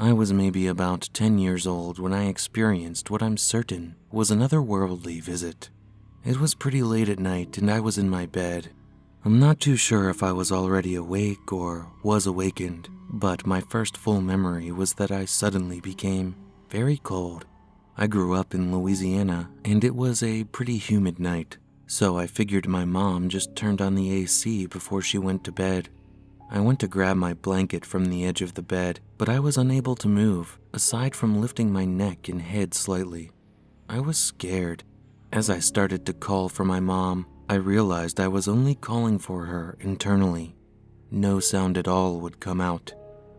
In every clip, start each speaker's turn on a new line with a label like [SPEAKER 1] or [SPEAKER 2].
[SPEAKER 1] I was maybe about 10 years old when I experienced what I'm certain was an otherworldly visit. It was pretty late at night and I was in my bed. I'm not too sure if I was already awake or was awakened, but my first full memory was that I suddenly became very cold. I grew up in Louisiana and it was a pretty humid night, so I figured my mom just turned on the AC before she went to bed. I went to grab my blanket from the edge of the bed, but I was unable to move, aside from lifting my neck and head slightly. I was scared. As I started to call for my mom, I realized I was only calling for her internally. No sound at all would come out.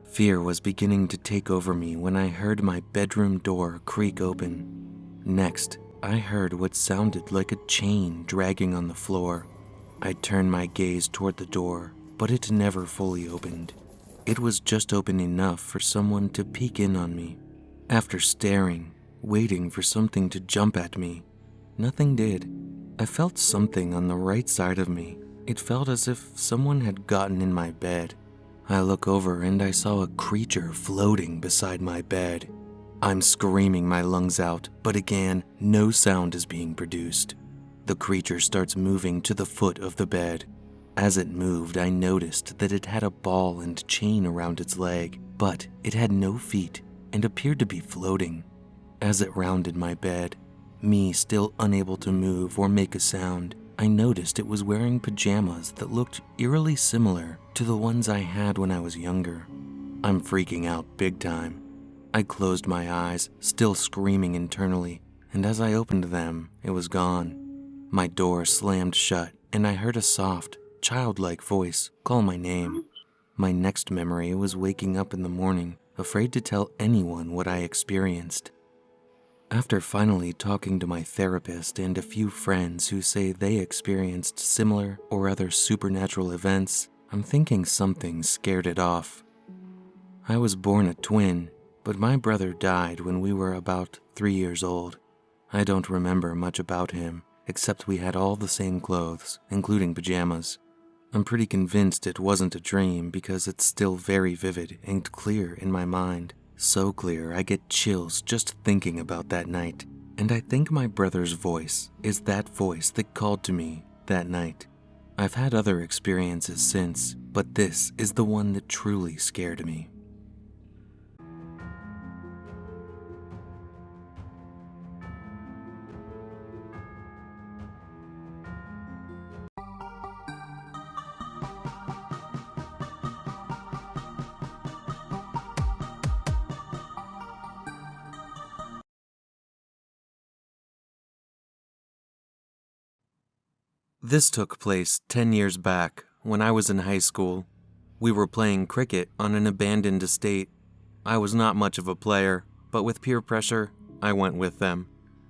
[SPEAKER 1] Fear was beginning to take over me when I heard my bedroom door creak open. Next, I heard what sounded like a chain dragging on the floor. I turned my gaze toward the door, but it never fully opened. It was just open enough for someone to peek in on me. After staring, waiting for something to jump at me, nothing did. I felt something on the right side of me. It felt as if someone had gotten in my bed. I look over and I saw a creature floating beside my bed. I'm screaming my lungs out, but again, no sound is being produced. The creature starts moving to the foot of the bed. As it moved, I noticed that it had a ball and chain around its leg, but it had no feet and appeared to be floating. As it rounded my bed, me still unable to move or make a sound, I noticed it was wearing pajamas that looked eerily similar to the ones I had when I was younger. I'm freaking out big time. I closed my eyes, still screaming internally, and as I opened them, it was gone. My door slammed shut, and I heard a soft, childlike voice call my name. My next memory was waking up in the morning, afraid to tell anyone what I experienced. After finally talking to my therapist and a few friends who say they experienced similar or other supernatural events, I'm thinking something scared it off. I was born a twin, but my brother died when we were about 3 years old. I don't remember much about him, except we had all the same clothes, including pajamas. I'm pretty convinced it wasn't a dream because it's still very vivid and clear in my mind. So clear I get chills just thinking about that night. And I think my brother's voice is that voice that called to me that night. I've had other experiences since, but this is the one that truly scared me. This took place 10 years back when I was in high school. We were playing cricket on an abandoned estate. I was not much of a player, but with peer pressure, I went with them.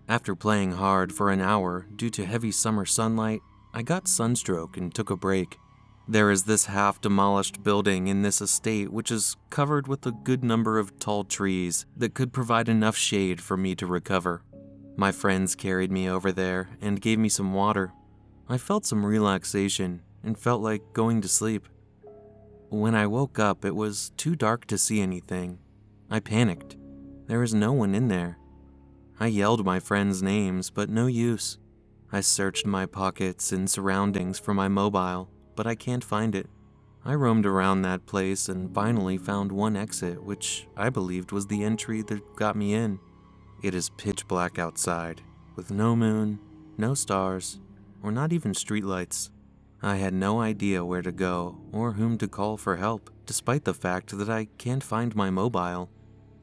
[SPEAKER 1] After playing hard for an hour due to heavy summer sunlight, I got sunstroke and took a break. There is this half-demolished building in this estate which is covered with a good number of tall trees that could provide enough shade for me to recover. My friends carried me over there and gave me some water. I felt some relaxation and felt like going to sleep. When I woke up, it was too dark to see anything. I panicked. There was no one in there. I yelled my friends' names, but no use. I searched my pockets and surroundings for my mobile, but I can't find it. I roamed around that place and finally found one exit, which I believed was the entry that got me in. It is pitch black outside, with no moon, no stars, or not even streetlights. I had no idea where to go or whom to call for help, despite the fact that I can't find my mobile.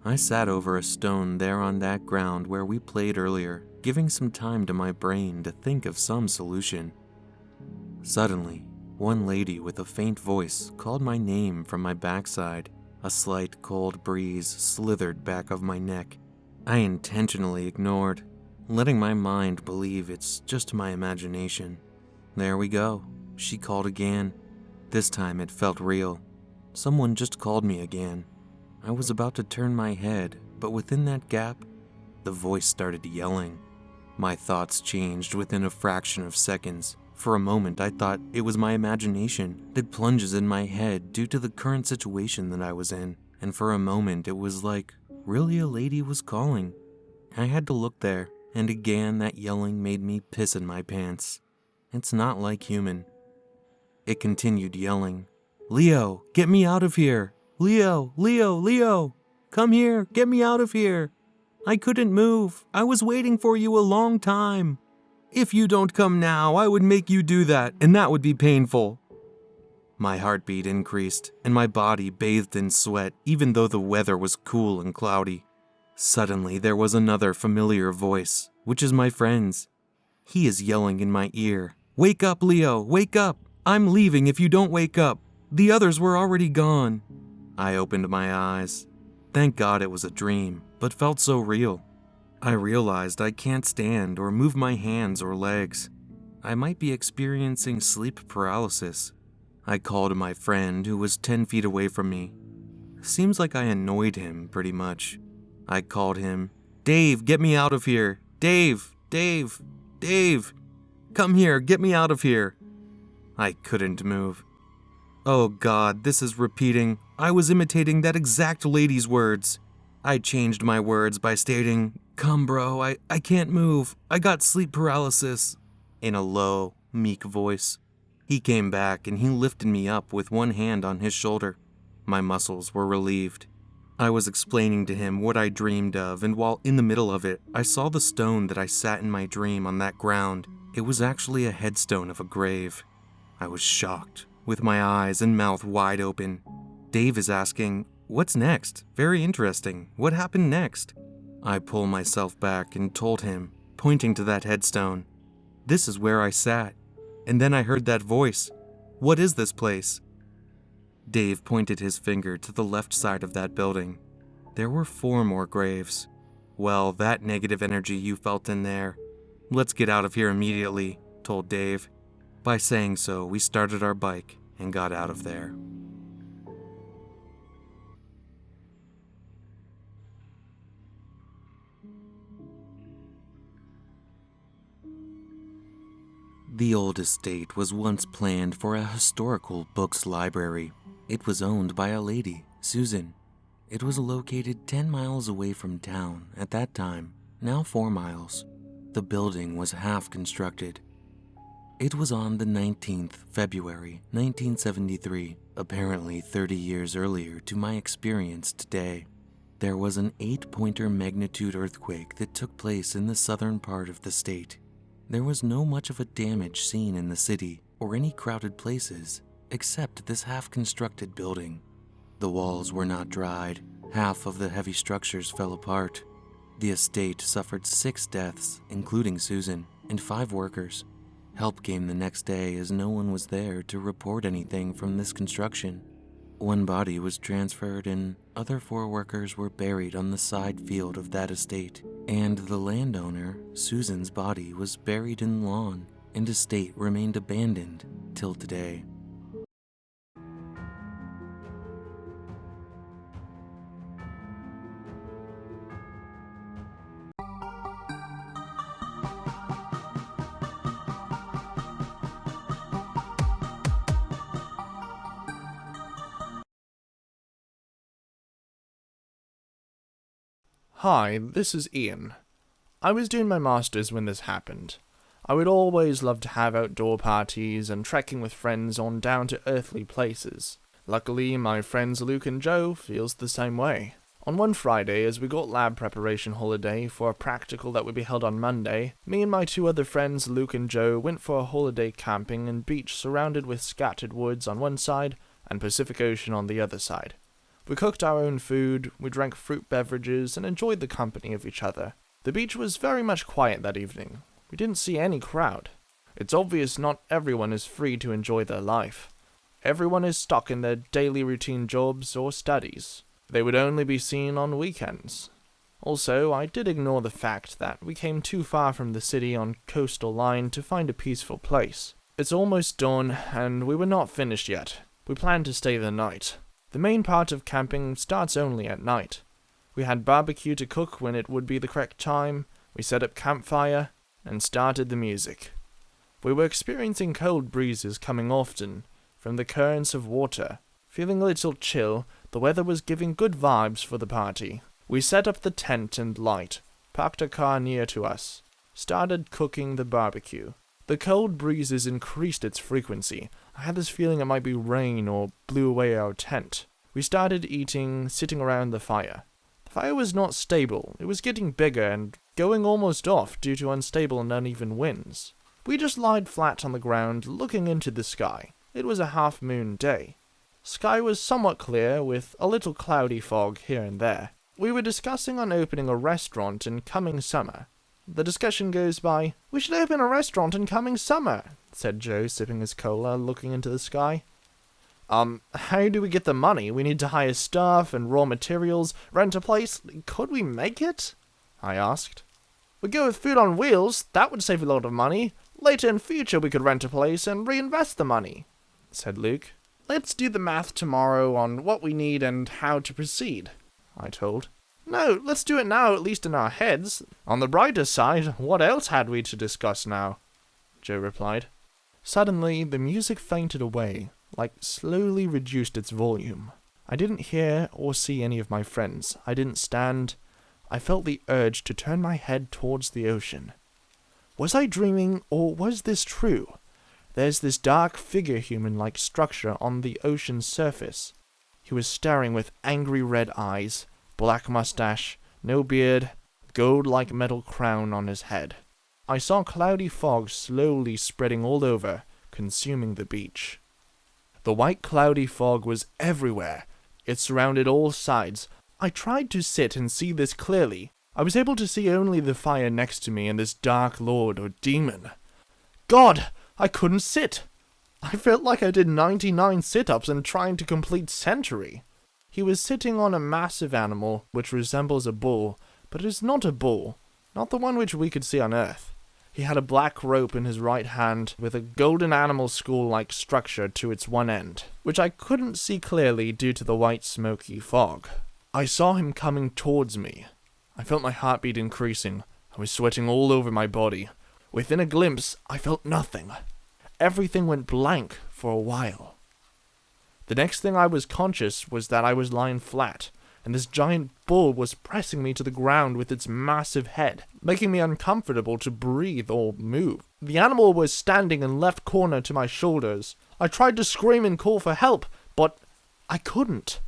[SPEAKER 1] I sat over a stone there on that ground where we played earlier, giving some time to my brain to think of some solution. Suddenly, one lady with a faint voice called my name from my backside. A slight cold breeze slithered back of my neck. I intentionally ignored, letting my mind believe it's just my imagination. There we go. She called again. This time it felt real. Someone just called me again. I was about to turn my head, but within that gap, the voice started yelling. My thoughts changed within a fraction of seconds. For a moment, I thought it was my imagination that plunges in my head due to the current situation that I was in. and for a moment it was like really a lady was calling. I had to look there, and again that yelling made me piss in my pants. It's not like human. It continued yelling, "Leo, get me out of here! Leo, Leo, Leo! Come here, get me out of here! I couldn't move. I was waiting for you a long time. If you don't come now, I would make you do that, and that would be painful." My heartbeat increased, and my body bathed in sweat, even though the weather was cool and cloudy. Suddenly, there was another familiar voice, which is my friend's. He is yelling in my ear, "Wake up, Leo, wake up! I'm leaving if you don't wake up. The others were already gone." I opened my eyes. Thank God it was a dream, but felt so real. I realized I can't stand or move my hands or legs. I might be experiencing sleep paralysis. I called my friend who was 10 feet away from me. Seems like I annoyed him pretty much. I called him, "Dave, get me out of here! Dave, Dave, Dave! Come here, get me out of here!" I couldn't move. Oh God, this is repeating. I was imitating that exact lady's words. I changed my words by stating, "Come bro, I can't move. I got sleep paralysis," in a low, meek voice. He came back and he lifted me up with one hand on his shoulder. My muscles were relieved. I was explaining to him what I dreamed of, and while in the middle of it, I saw the stone that I sat in my dream on that ground. It was actually a headstone of a grave. I was shocked, with my eyes and mouth wide open. Dave is asking, "What's next? Very interesting. What happened next?" I pull myself back and told him, pointing to that headstone, "This is where I sat. And then I heard that voice. What is this place?" Dave pointed his finger to the left side of that building. There were 4 more graves. "Well, that negative energy you felt in there. Let's get out of here immediately," told Dave. By saying so, we started our bike and got out of there. The old estate was once planned for a historical books library. It was owned by a lady, Susan. It was located 10 miles away from town at that time, now 4 miles. The building was half constructed. It was on the 19th February, 1973, apparently 30 years earlier to my experience today. There was an 8-pointer magnitude earthquake that took place in the southern part of the state. There was no much of a damage seen in the city or any crowded places, except this half-constructed building. The walls were not dried. Half of the heavy structures fell apart. The estate suffered 6 deaths, including Susan, and 5 workers. Help came the next day as no one was there to report anything from this construction. 1 body was transferred and other 4 workers were buried on the side field of that estate. And the landowner, Susan's body, was buried in lawn, and estate remained abandoned till today.
[SPEAKER 2] Hi, this is Ian. I was doing my masters when this happened. I would always love to have outdoor parties and trekking with friends on down-to-earthly places. Luckily, my friends Luke and Joe feels the same way. On one Friday, as we got lab preparation holiday for a practical that would be held on Monday, me and my 2 other friends Luke and Joe went for a holiday camping and beach surrounded with scattered woods on one side and Pacific Ocean on the other side. We cooked our own food, we drank fruit beverages, and enjoyed the company of each other. The beach was very much quiet that evening. We didn't see any crowd. It's obvious not everyone is free to enjoy their life. Everyone is stuck in their daily routine jobs or studies. They would only be seen on weekends. Also, I did ignore the fact that we came too far from the city on coastal line to find a peaceful place. It's almost dawn, and we were not finished yet. We planned to stay the night. The main part of camping starts only at night. We had barbecue to cook when it would be the correct time, we set up campfire, and started the music. We were experiencing cold breezes coming often from the currents of water, feeling a little chill, The weather was giving good vibes for the party. We set up the tent and light, parked a car near to us, started cooking the barbecue. The cold breezes increased its frequency. I had this feeling it might be rain or blew away our tent. We started eating, sitting around the fire. The fire was not stable. It was getting bigger and going almost off due to unstable and uneven winds. We just lied flat on the ground, looking into the sky. It was a half-moon day. Sky was somewhat clear, with a little cloudy fog here and there. We were discussing on opening a restaurant in coming summer. The discussion goes by, "We should open a restaurant in coming summer," said Joe, sipping his cola, looking into the sky. How do we get the money? We need to hire staff and raw materials, rent a place. Could we make it? I asked. We go with food on wheels. That would save a lot of money. Later in future we could rent a place and reinvest the money, said Luke. Let's do the math tomorrow on what we need and how to proceed, I told. No, let's do it now, at least in our heads. On the brighter side, what else had we to discuss now? Joe replied. Suddenly, the music fainted away, like slowly reduced its volume. I didn't hear or see any of my friends. I didn't stand. I felt the urge to turn my head towards the ocean. Was I dreaming, or was this true? There's this dark figure human-like structure on the ocean's surface. He was staring with angry red eyes, black mustache, no beard, gold-like metal crown on his head. I saw cloudy fog slowly spreading all over, consuming the beach. The white cloudy fog was everywhere. It surrounded all sides. I tried to sit and see this clearly. I was able to see only the fire next to me and this dark lord or demon. God! I couldn't sit! I felt like I did 99 sit-ups and trying to complete century. He was sitting on a massive animal, which resembles a bull, but it is not a bull, not the one which we could see on Earth. He had a black rope in his right hand, with a golden animal skull-like structure to its one end, which I couldn't see clearly due to the white smoky fog. I saw him coming towards me. I felt my heartbeat increasing. I was sweating all over my body. Within a glimpse, I felt nothing. Everything went blank for a while. The next thing I was conscious was that I was lying flat, and this giant bull was pressing me to the ground with its massive head, making me uncomfortable to breathe or move. The animal was standing in left corner to my shoulders. I tried to scream and call for help, but I couldn't.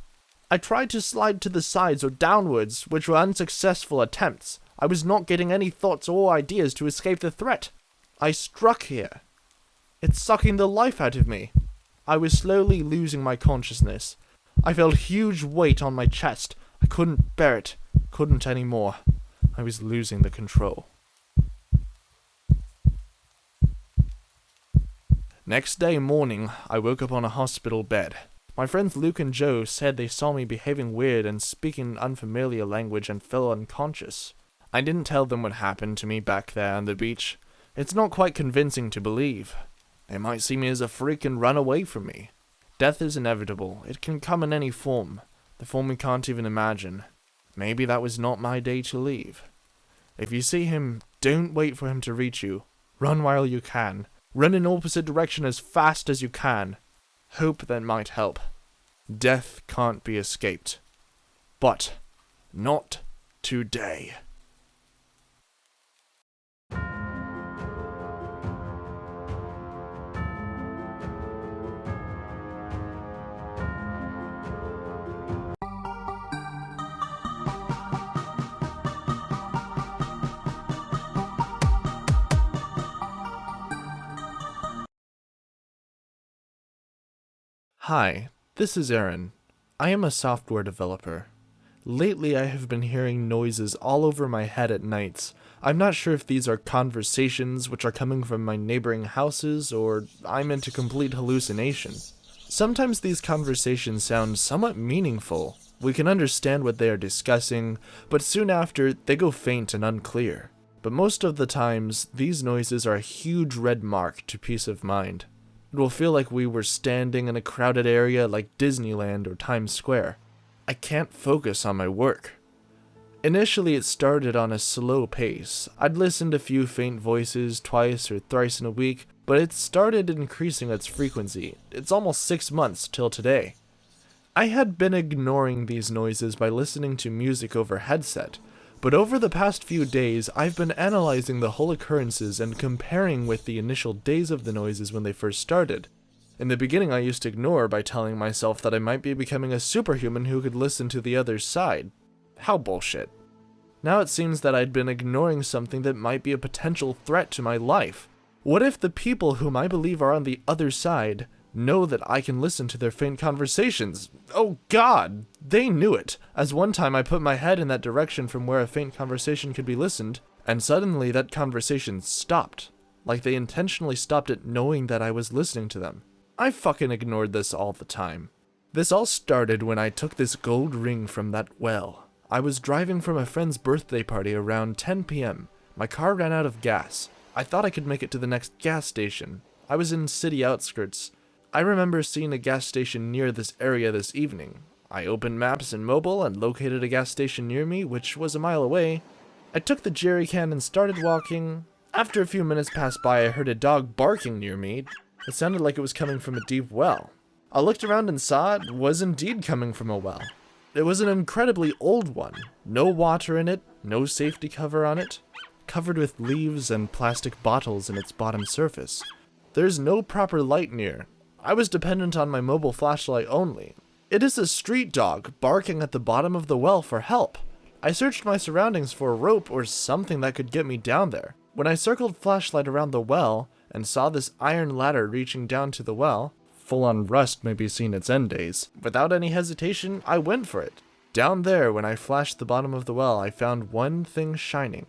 [SPEAKER 2] I tried to slide to the sides or downwards, which were unsuccessful attempts. I was not getting any thoughts or ideas to escape the threat. I struck here. It's sucking the life out of me. I was slowly losing my consciousness. I felt huge weight on my chest. I couldn't bear it. Couldn't anymore. I was losing the control. Next day morning, I woke up on a hospital bed. My friends Luke and Joe said they saw me behaving weird and speaking unfamiliar language and fell unconscious. I didn't tell them what happened to me back there on the beach. It's not quite convincing to believe. They might see me as a freak and run away from me. Death is inevitable. It can come in any form. The form we can't even imagine. Maybe that was not my day to leave. If you see him, don't wait for him to reach you. Run while you can. Run in opposite direction as fast as you can. Hope that might help. Death can't be escaped. But not today. Hi, this is Aaron. I am a software developer. Lately I have been hearing noises all over my head at nights. I'm not sure if these are conversations which are coming from my neighboring houses or I'm into complete hallucination. Sometimes these conversations sound somewhat meaningful. We can understand what they are discussing, but soon after they go faint and unclear. But most of the times, these noises are a huge red mark to peace of mind. It will feel like we were standing in a crowded area like Disneyland or Times Square. I can't focus on my work. Initially it started on a slow pace. I'd listened to a few faint voices twice or thrice in a week, but it started increasing its frequency. It's almost 6 months till today. I had been ignoring these noises by listening to music over headset, but over the past few days I've been analyzing the whole occurrences and comparing with the initial days of the noises when they first started. In the beginning I used to ignore by telling myself that I might be becoming a superhuman who could listen to the other side. How bullshit. Now it seems that I'd been ignoring something that might be a potential threat to my life. What if the people whom I believe are on the other side know that I can listen to their faint conversations? Oh God, they knew it, as one time I put my head in that direction from where a faint conversation could be listened, and suddenly that conversation stopped. Like they intentionally stopped it knowing that I was listening to them. I fucking ignored this all the time. This all started when I took this gold ring from that well. I was driving from a friend's birthday party around 10 p.m. My car ran out of gas. I thought I could make it to the next gas station. I was in city outskirts. I remember seeing a gas station near this area this evening. I opened maps in mobile and located a gas station near me, which was a mile away. I took the jerry can and started walking. After a few minutes passed by, I heard a dog barking near me. It sounded like it was coming from a deep well. I looked around and saw it was indeed coming from a well. It was an incredibly old one. No water in it, no safety cover on it, covered with leaves and plastic bottles in its bottom surface. There's no proper light near. I was dependent on my mobile flashlight only. It is a street dog barking at the bottom of the well for help. I searched my surroundings for a rope or something that could get me down there. When I circled flashlight around the well and saw this iron ladder reaching down to the well, full-on rust may be seen its end days. Without any hesitation, I went for it. Down there, when I flashed the bottom of the well, I found one thing shining.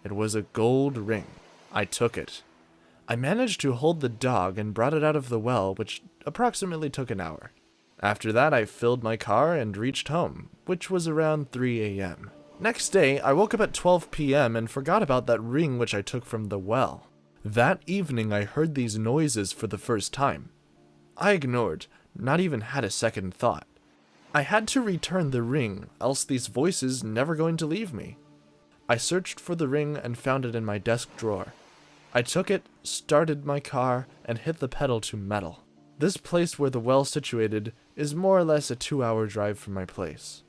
[SPEAKER 2] It was a gold ring. I took it. I managed to hold the dog and brought it out of the well, which approximately took an hour. After that, I filled my car and reached home, which was around 3 a.m. Next day, I woke up at 12 p.m. and forgot about that ring which I took from the well. That evening, I heard these noises for the first time. I ignored, not even had a second thought. I had to return the ring, else these voices never going to leave me. I searched for the ring and found it in my desk drawer. I took it, started my car, and hit the pedal to metal. This place where the well's situated is more or less a 2-hour drive from my place.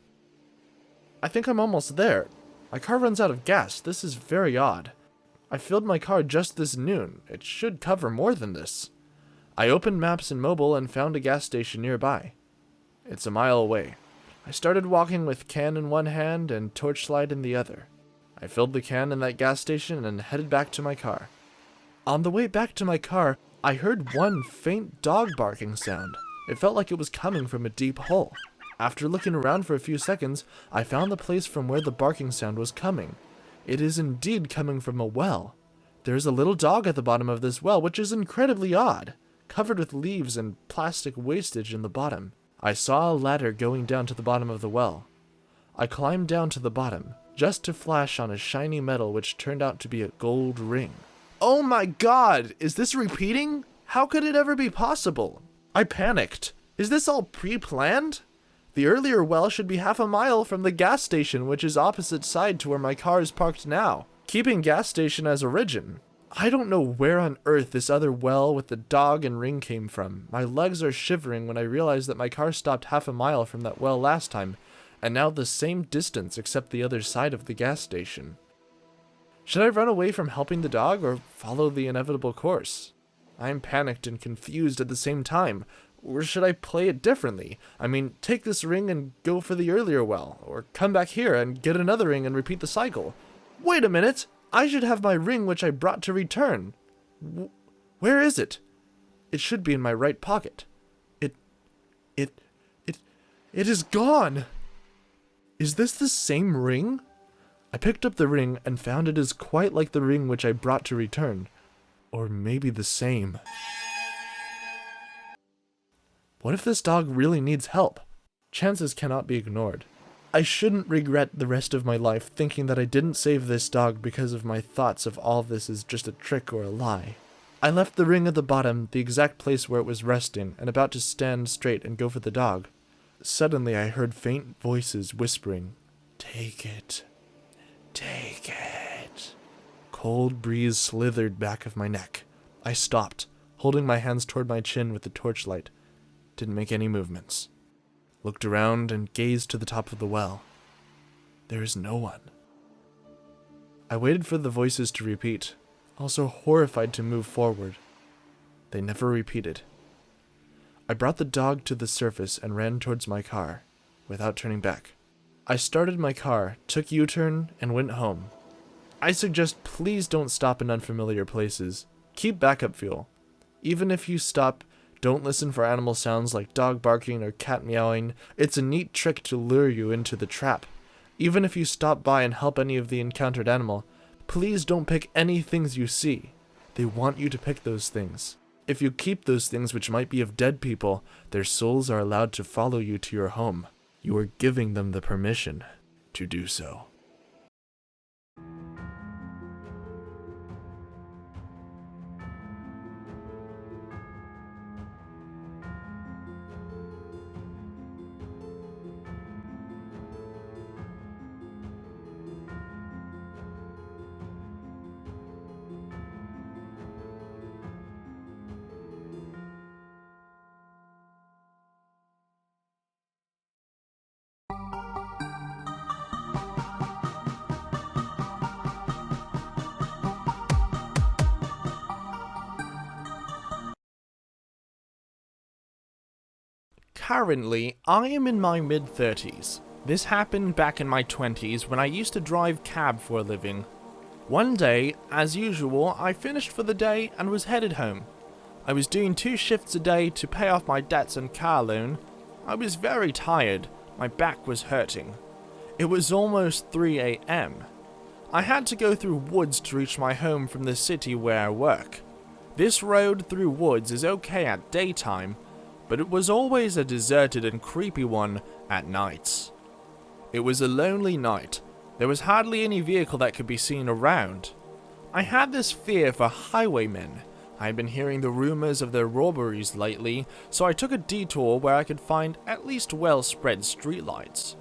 [SPEAKER 2] I think I'm almost there. My car runs out of gas. This is very odd. I filled my car just this noon. It should cover more than this. I opened maps in mobile and found a gas station nearby. It's a mile away. I started walking with can in one hand and torchlight in the other. I filled the can in that gas station and headed back to my car. On the way back to my car, I heard one faint dog barking sound. It felt like it was coming from a deep hole. After looking around for a few seconds, I found the place from where the barking sound was coming. It is indeed coming from a well. There's a little dog at the bottom of this well, which is incredibly odd, covered with leaves and plastic wastage in the bottom. I saw a ladder going down to the bottom of the well. I climbed down to the bottom, just to flash on a shiny metal which turned out to be a gold ring. Oh my God! Is this repeating? How could it ever be possible? I panicked. Is this all pre-planned? The earlier well should be half a mile from the gas station, which is opposite side to where my car is parked now, keeping gas station as origin. I don't know where on earth this other well with the dog and ring came from. My legs are shivering when I realize that my car stopped half a mile from that well last time, and now the same distance except the other side of the gas station. Should I run away from helping the dog or follow the inevitable course? I am panicked and confused at the same time. Or should I play it differently? I mean, take this ring and go for the earlier well, or come back here and get another ring and repeat the cycle. Wait a minute! I should have my ring which I brought to return. Where is it? It should be in my right pocket. It is gone! Is this the same ring? I picked up the ring and found it is quite like the ring which I brought to return. Or maybe the same. What if this dog really needs help? Chances cannot be ignored. I shouldn't regret the rest of my life thinking that I didn't save this dog because of my thoughts of all this is just a trick or a lie. I left the ring at the bottom, the exact place where it was resting, and about to stand straight and go for the dog. Suddenly I heard faint voices whispering, "Take it. Take it." Cold breeze slithered back of my neck. I stopped, holding my hands toward my chin with the torchlight. Didn't make any movements. looked around, and gazed to the top of the well. There is no one. I waited for the voices to repeat, also horrified to move forward. They never repeated. I brought the dog to the surface and ran towards my car, without turning back. I started my car, took U-turn, and went home. I suggest please don't stop in unfamiliar places. Keep backup fuel. Even if you stop, don't listen for animal sounds like dog barking or cat meowing. It's a neat trick to lure you into the trap. Even if you stop by and help any of the encountered animal, please don't pick any things you see. They want you to pick those things. If you keep those things which might be of dead people, their souls are allowed to follow you to your home. You are giving them the permission to do so. Currently, I am in my mid-30s. This happened back in my 20s when I used to drive cab for a living. One day, as usual, I finished for the day and was headed home. I was doing 2 shifts a day to pay off my debts and car loan. I was very tired. My back was hurting. It was almost 3 a.m. I had to go through woods to reach my home from the city where I work. This road through woods is okay at daytime, but it was always a deserted and creepy one at nights. It was a lonely night. There was hardly any vehicle that could be seen around. I had this fear for highwaymen. I had been hearing the rumors of their robberies lately, so I took a detour where I could find at least well-spread streetlights.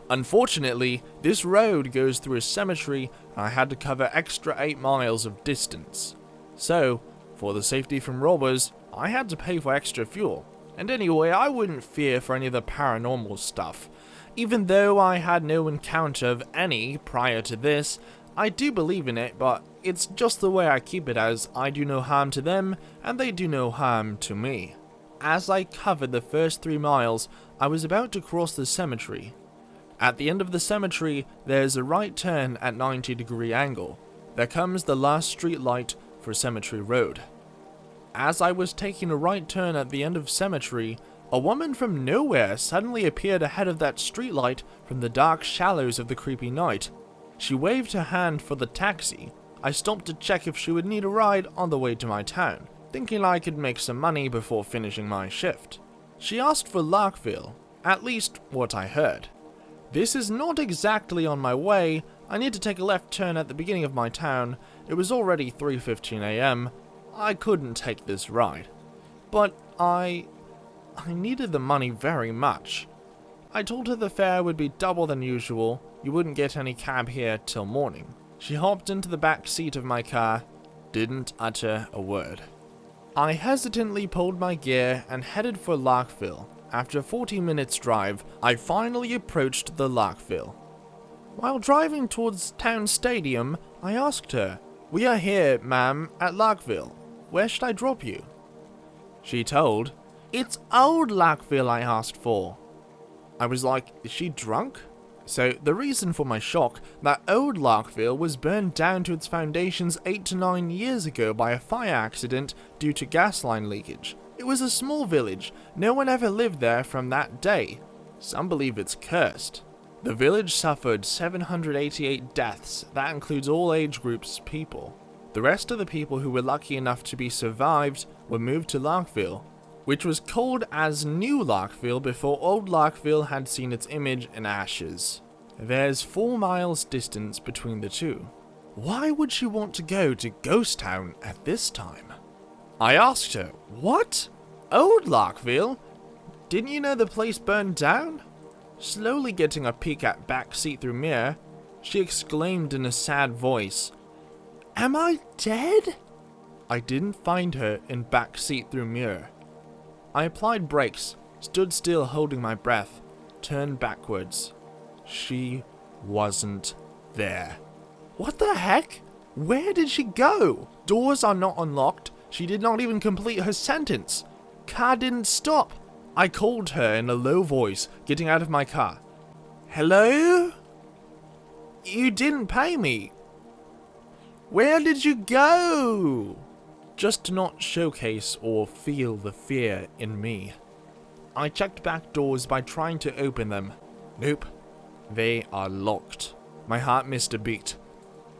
[SPEAKER 2] Unfortunately, this road goes through a cemetery and I had to cover extra 8 miles of distance. So, for the safety from robbers, I had to pay for extra fuel. And anyway, I wouldn't fear for any of the paranormal stuff. Even though I had no encounter of any prior to this, I do believe in it, but it's just the way I keep it, as I do no harm to them, and they do no harm to me. As I covered the first 3 miles, I was about to cross the cemetery. At the end of the cemetery, there's a right turn at 90-degree angle. There comes the last street light for Cemetery Road. As I was taking a right turn at the end of Cemetery, a woman from nowhere suddenly appeared ahead of that streetlight from the dark shallows of the creepy night. She waved her hand for the taxi. I stopped to check if she would need a ride on the way to my town, thinking I could make some money before finishing my shift. She asked for Larkville, at least what I heard. This is not exactly on my way. I need to take a left turn at the beginning of my town. It was already 3:15 a.m. I couldn't take this ride. But I needed the money very much. I told her the fare would be double than usual. You wouldn't get any cab here till morning. She hopped into the back seat of my car, didn't utter a word. I hesitantly pulled my gear and headed for Larkville. After a 40 minutes drive, I finally approached the Larkville. While driving towards town stadium, I asked her, "We are here, ma'am, at Larkville. Where should I drop you?" She told, "It's old Larkville I asked for." I was like, is she drunk? So the reason for my shock, that old Larkville was burned down to its foundations 8 to 9 years ago by a fire accident due to gas line leakage. It was a small village. No one ever lived there from that day. Some believe it's cursed. The village suffered 788 deaths. That includes all age groups people. The rest of the people who were lucky enough to be survived were moved to Larkville, which was called as New Larkville before Old Larkville had seen its image in ashes. There's 4 miles distance between the two. Why would she want to go to Ghost Town at this time? I asked her, "What? Old Larkville? Didn't you know the place burned down?" Slowly getting a peek at back see-through mirror, she exclaimed in a sad voice, "Am I dead?" I didn't find her in back see-through mirror. I applied brakes, Stood still holding my breath, turned backwards. She wasn't there. What the heck? Where did she go? Doors are not unlocked. She did not even complete her sentence. Car didn't stop. I called her in a low voice, getting out of my car. Hello? You didn't pay me. Where did you go? Just to not showcase or feel the fear in me. I checked back doors by trying to open them. Nope. They are locked. My heart missed a beat.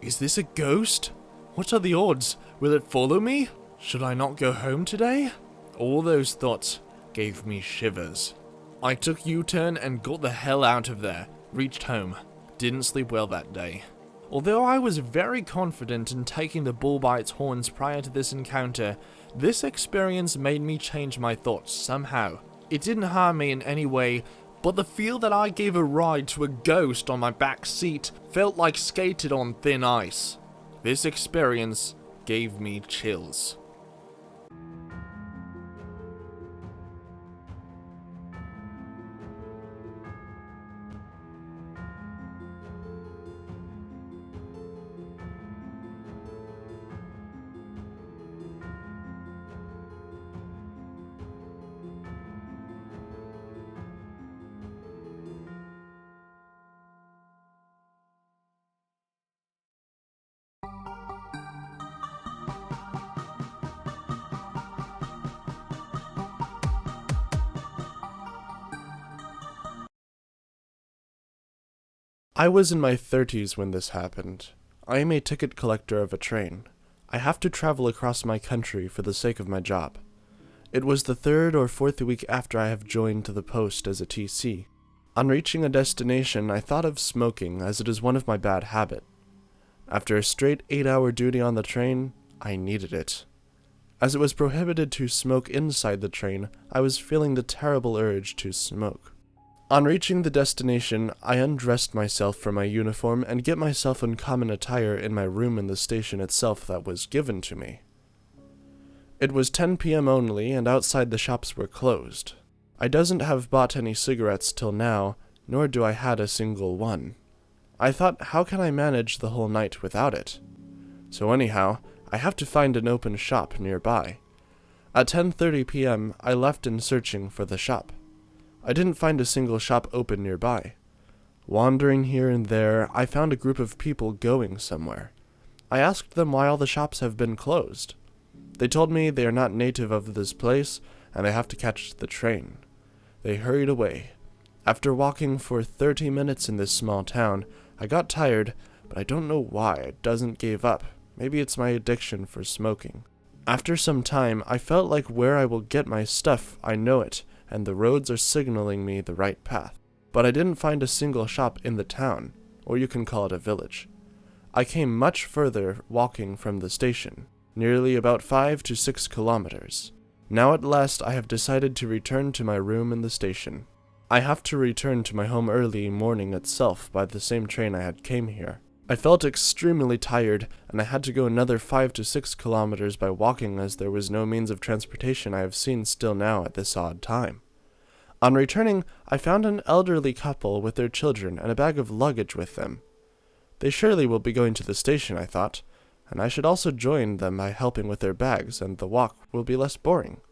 [SPEAKER 2] Is this a ghost? What are the odds? Will it follow me? Should I not go home today? All those thoughts gave me shivers. I took U-turn and got the hell out of there. Reached home. Didn't sleep well that day. Although I was very confident in taking the bull by its horns prior to this encounter, this experience made me change my thoughts somehow. It didn't harm me in any way, but the feel that I gave a ride to a ghost on my back seat felt like skated on thin ice. This experience gave me chills. I was in my 30s when this happened. I am a ticket collector of a train. I have to travel across my country for the sake of my job. It was the 3rd or 4th week after I have joined the post as a TC. On reaching a destination, I thought of smoking as it is one of my bad habits. After a straight 8-hour duty on the train, I needed it. As it was prohibited to smoke inside the train, I was feeling the terrible urge to smoke. On reaching the destination, I undressed myself from my uniform and get myself uncommon attire in my room in the station itself that was given to me. It was 10 p.m. only, and outside the shops were closed. I doesn't have bought any cigarettes till now, nor do I had a single one. I thought, how can I manage the whole night without it? So anyhow, I have to find an open shop nearby. At 10:30 p.m., I left in searching for the shop. I didn't find a single shop open nearby. Wandering here and there, I found a group of people going somewhere. I asked them why all the shops have been closed. They told me they are not native of this place, and they have to catch the train. They hurried away. After walking for 30 minutes in this small town, I got tired, but I don't know why I doesn't give up. Maybe it's my addiction for smoking. After some time, I felt like where I will get my stuff, I know it, and the roads are signaling me the right path. But I didn't find a single shop in the town, or you can call it a village. I came much further walking from the station, nearly about 5 to 6 kilometers. Now at last I have decided to return to my room in the station. I have to return to my home early morning itself by the same train I had came here. I felt extremely tired, and I had to go another 5 to 6 kilometers by walking as there was no means of transportation I have seen still now at this odd time. On returning, I found an elderly couple with their children and a bag of luggage with them. They surely will be going to the station, I thought, and I should also join them by helping with their bags, and the walk will be less boring.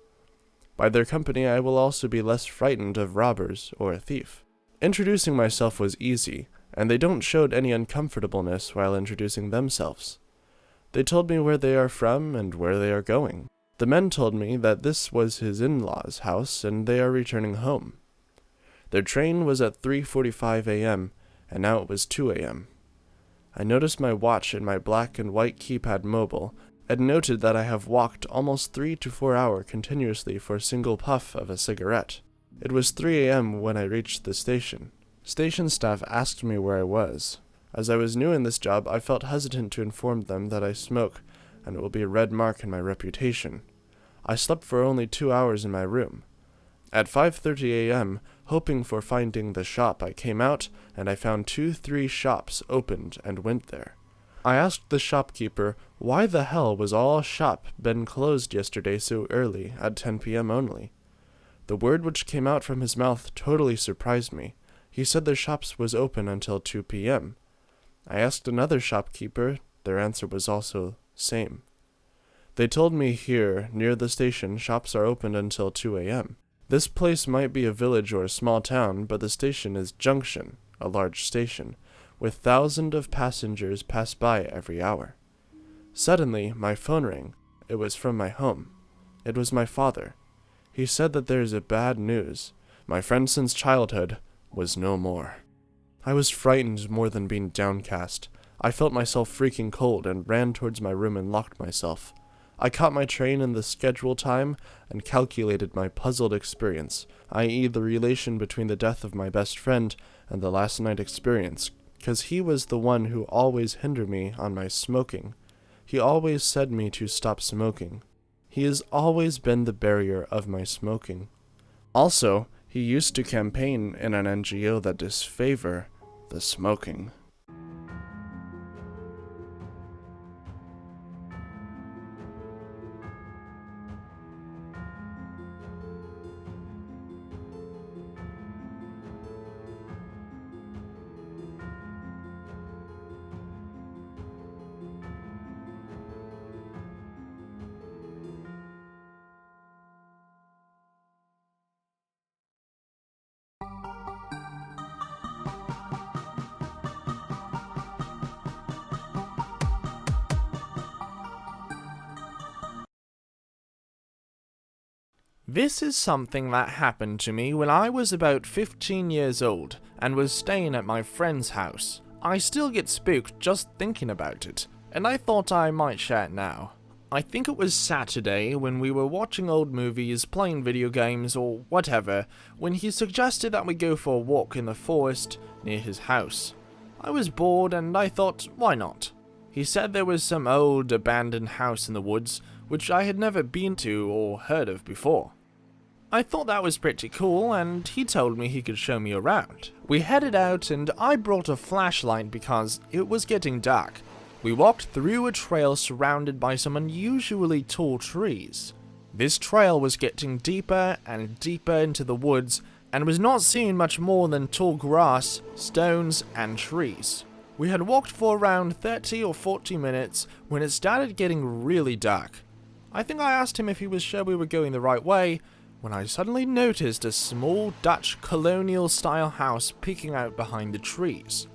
[SPEAKER 2] By their company I will also be less frightened of robbers or a thief. Introducing myself was easy, and they don't showed any uncomfortableness while introducing themselves. They told me where they are from and where they are going. The men told me that this was his in-laws' house and they are returning home. Their train was at 3:45 a.m., and now it was 2 a.m. I noticed my watch and my black and white keypad mobile, and noted that I have walked almost 3 to 4 hours continuously for a single puff of a cigarette. It was 3 a.m. when I reached the station. Station staff asked me where I was. As I was new in this job, I felt hesitant to inform them that I smoke, and it will be a red mark in my reputation. I slept for only 2 hours in my room. At 5:30 a.m., hoping for finding the shop, I came out, and I found 2-3 shops opened and went there. I asked the shopkeeper why the hell was all shop been closed yesterday so early, at 10 p.m. only. The word which came out from his mouth totally surprised me. He said their shops was open until 2 p.m. I asked another shopkeeper, their answer was also same. They told me here, near the station, shops are open until 2 a.m. This place might be a village or a small town, but the station is Junction, a large station, with thousands of passengers pass by every hour. Suddenly, my phone rang. It was from my home. It was my father. He said that there is a bad news. My friend since childhood was no more. I was frightened more than being downcast. I felt myself freaking cold and ran towards my room and locked myself. I caught my train in the scheduled time and calculated my puzzled experience, i.e. the relation between the death of my best friend and the last night experience, because he was the one who always hindered me on my smoking. He always said me to stop smoking. He has always been the barrier of my smoking. Also, he used to campaign in an NGO that disfavor the smoking.
[SPEAKER 3] This is something that happened to me when I was about 15 years old and was staying at my friend's house. I still get spooked just thinking about it, and I thought I might share it now. I think it was Saturday when we were watching old movies, playing video games, or whatever, when he suggested that we go for a walk in the forest near his house. I was bored and I thought, why not? He said there was some old abandoned house in the woods which I had never been to or heard of before. I thought that was pretty cool, and he told me he could show me around. We headed out, and I brought a flashlight because it was getting dark. We walked through a trail surrounded by some unusually tall trees. This trail was getting deeper and deeper into the woods, and was not seeing much more than tall grass, stones, and trees. We had walked for around 30 or 40 minutes when it started getting really dark. I think I asked him if he was sure we were going the right way, when I suddenly noticed a small Dutch colonial-style house peeking out behind the trees.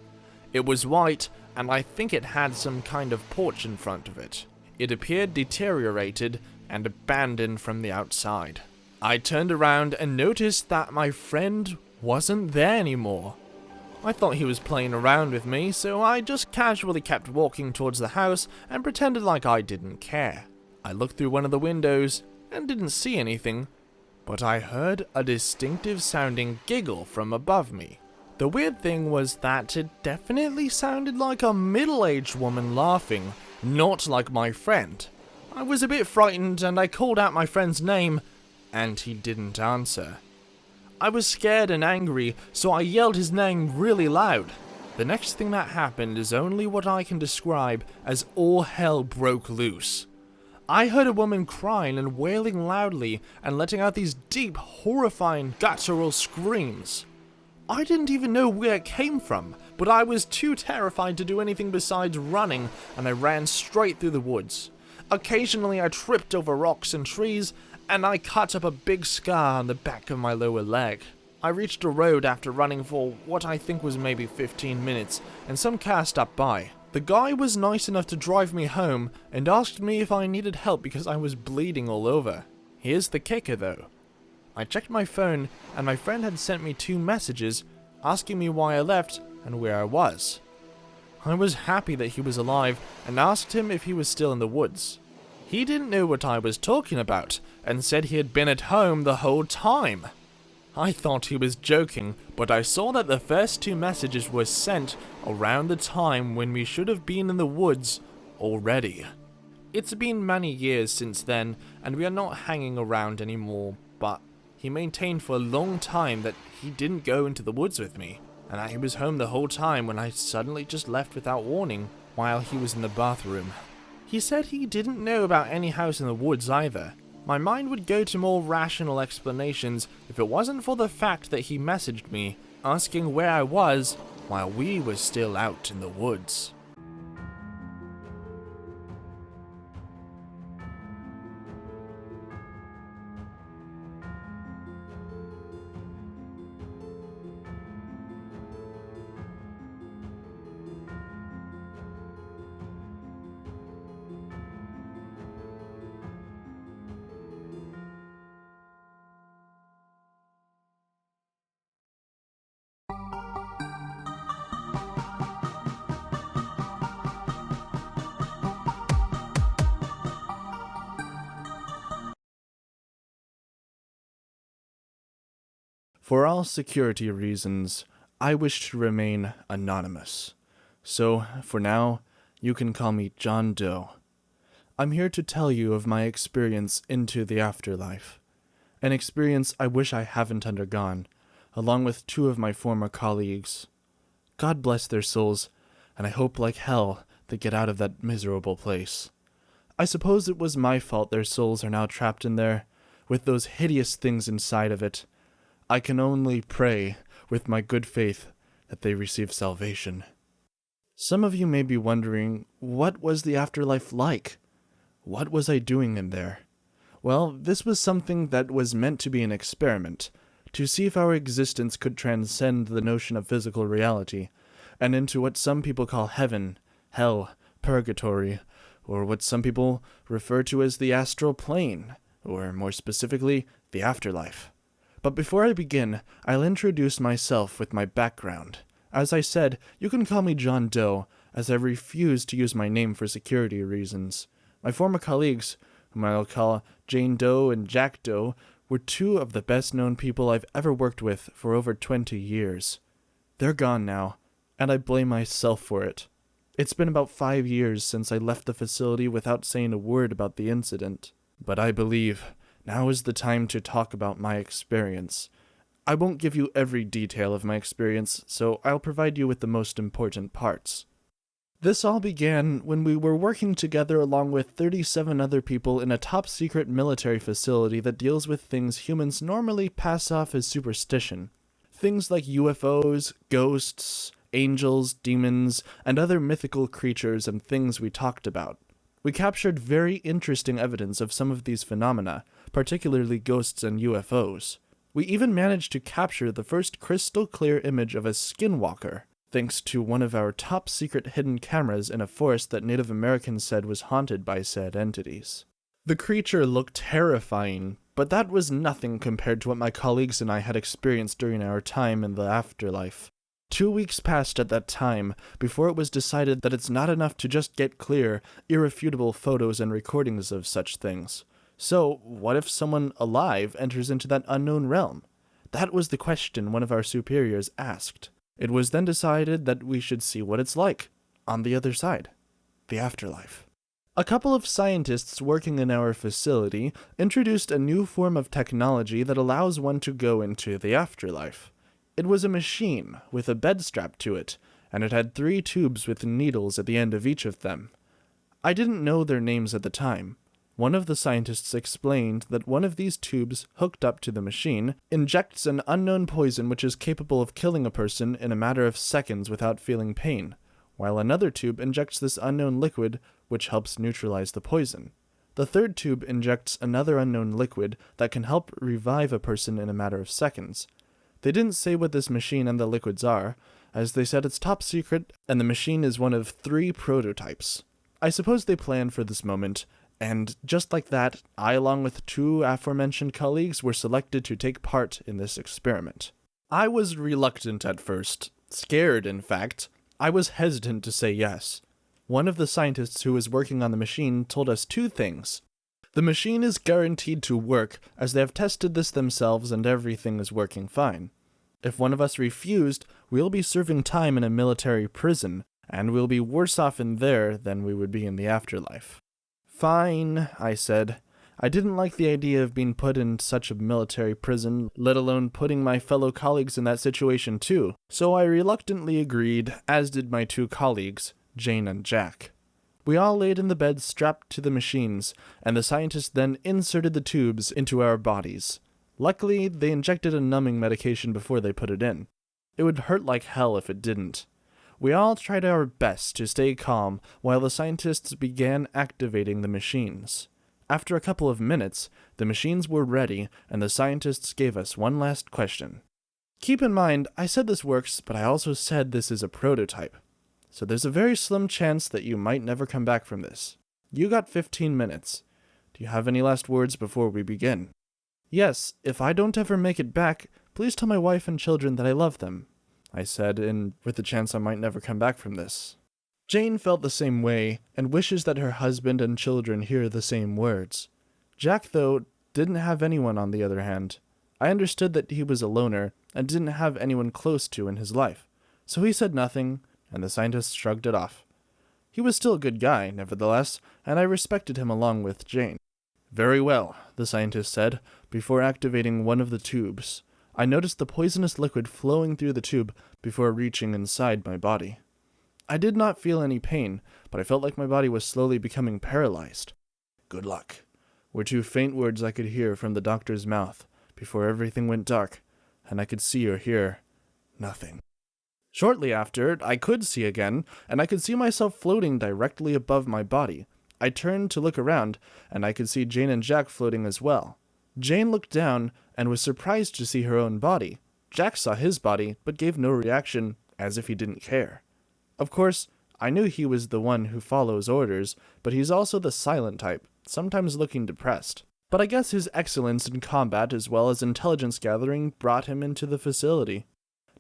[SPEAKER 3] It was white, and I think it had some kind of porch in front of it. It appeared deteriorated and abandoned from the outside. I turned around and noticed that my friend wasn't there anymore. I thought he was playing around with me, so I just casually kept walking towards the house and pretended like I didn't care. I looked through one of the windows and didn't see anything, but I heard a distinctive sounding giggle from above me. The weird thing was that it definitely sounded like a middle-aged woman laughing, not like my friend. I was a bit frightened and I called out my friend's name, and he didn't answer. I was scared and angry, so I yelled his name really loud. The next thing that happened is only what I can describe as all hell broke loose. I heard a woman crying and wailing loudly and letting out these deep, horrifying, guttural screams. I didn't even know where it came from, but I was too terrified to do anything besides running, and I ran straight through the woods. Occasionally I tripped over rocks and trees, and I cut up a big scar on the back of my lower leg. I reached a road after running for what I think was maybe 15 minutes, and some car stopped by. The guy was nice enough to drive me home and asked me if I needed help because I was bleeding all over. Here's the kicker though. I checked my phone and my friend had sent me 2 messages asking me why I left and where I was. I was happy that he was alive and asked him if he was still in the woods. He didn't know what I was talking about and said he had been at home the whole time. I thought he was joking, but I saw that the first 2 messages were sent around the time when we should have been in the woods already. It's been many years since then, and we are not hanging around anymore, but he maintained for a long time that he didn't go into the woods with me, and that he was home the whole time when I suddenly just left without warning while he was in the bathroom. He said he didn't know about any house in the woods either,
[SPEAKER 2] My mind would go to more rational explanations if it wasn't for the fact that he messaged me, asking where I was while we were still out in the woods. For all security reasons, I wish to remain anonymous. So, for now, you can call me John Doe. I'm here to tell you of my experience into the afterlife. An experience I wish I haven't undergone, along with two of my former colleagues. God bless their souls, and I hope like hell they get out of that miserable place. I suppose it was my fault their souls are now trapped in there, with those hideous things inside of it. I can only pray, with my good faith, that they receive salvation. Some of you may be wondering, what was the afterlife like? What was I doing in there? Well, this was something that was meant to be an experiment, to see if our existence could transcend the notion of physical reality, and into what some people call heaven, hell, purgatory, or what some people refer to as the astral plane, or more specifically, the afterlife. But before I begin, I'll introduce myself with my background. As I said, you can call me John Doe, as I refuse to use my name for security reasons. My former colleagues, whom I'll call Jane Doe and Jack Doe, were two of the best-known people I've ever worked with for over 20 years. They're gone now, and I blame myself for it. It's been about 5 years since I left the facility without saying a word about the incident. But I believe now is the time to talk about my experience. I won't give you every detail of my experience, so I'll provide you with the most important parts. This all began when we were working together along with 37 other people in a top-secret military facility that deals with things humans normally pass off as superstition. Things like UFOs, ghosts, angels, demons, and other mythical creatures and things we talked about. We captured very interesting evidence of some of these phenomena, particularly ghosts and UFOs. We even managed to capture the first crystal-clear image of a skinwalker, thanks to one of our top-secret hidden cameras in a forest that Native Americans said was haunted by said entities. The creature looked terrifying, but that was nothing compared to what my colleagues and I had experienced during our time in the afterlife. 2 weeks passed at that time before it was decided that it's not enough to just get clear, irrefutable photos and recordings of such things. So, what if someone alive enters into that unknown realm? That was the question one of our superiors asked. It was then decided that we should see what it's like on the other side, the afterlife. A couple of scientists working in our facility introduced a new form of technology that allows one to go into the afterlife. It was a machine with a bed strapped to it, and it had 3 tubes with needles at the end of each of them. I didn't know their names at the time. One of the scientists explained that one of these tubes, hooked up to the machine, injects an unknown poison which is capable of killing a person in a matter of seconds without feeling pain, while another tube injects this unknown liquid which helps neutralize the poison. The third tube injects another unknown liquid that can help revive a person in a matter of seconds. They didn't say what this machine and the liquids are, as they said it's top secret and the machine is one of 3 prototypes. I suppose they planned for this moment, and just like that, I along with 2 aforementioned colleagues were selected to take part in this experiment. I was reluctant at first, scared in fact. I was hesitant to say yes. One of the scientists who was working on the machine told us 2 things. The machine is guaranteed to work, as they have tested this themselves and everything is working fine. If one of us refused, we'll be serving time in a military prison, and we'll be worse off in there than we would be in the afterlife. Fine, I said. I didn't like the idea of being put in such a military prison, let alone putting my fellow colleagues in that situation too, so I reluctantly agreed, as did my 2 colleagues, Jane and Jack. We all laid in the bed strapped to the machines, and the scientists then inserted the tubes into our bodies. Luckily, they injected a numbing medication before they put it in. It would hurt like hell if it didn't. We all tried our best to stay calm while the scientists began activating the machines. After a couple of minutes, the machines were ready, and the scientists gave us one last question. Keep in mind, I said this works, but I also said this is a prototype. So there's a very slim chance that you might never come back from this. You got 15 minutes. Do you have any last words before we begin? Yes, if I don't ever make it back, please tell my wife and children that I love them, I said, and with the chance I might never come back from this. Jane felt the same way, and wishes that her husband and children hear the same words. Jack, though, didn't have anyone on the other hand. I understood that he was a loner, and didn't have anyone close to in his life, so he said nothing, and the scientist shrugged it off. He was still a good guy, nevertheless, and I respected him along with Jane. Very well, the scientist said, before activating one of the tubes. I noticed the poisonous liquid flowing through the tube before reaching inside my body. I did not feel any pain, but I felt like my body was slowly becoming paralyzed. Good luck, were two faint words I could hear from the doctor's mouth before everything went dark, and I could see or hear nothing. Shortly after, I could see again, and I could see myself floating directly above my body. I turned to look around, and I could see Jane and Jack floating as well. Jane looked down and was surprised to see her own body. Jack saw his body, but gave no reaction, as if he didn't care. Of course, I knew he was the one who follows orders, but he's also the silent type, sometimes looking depressed. But I guess his excellence in combat as well as intelligence gathering brought him into the facility.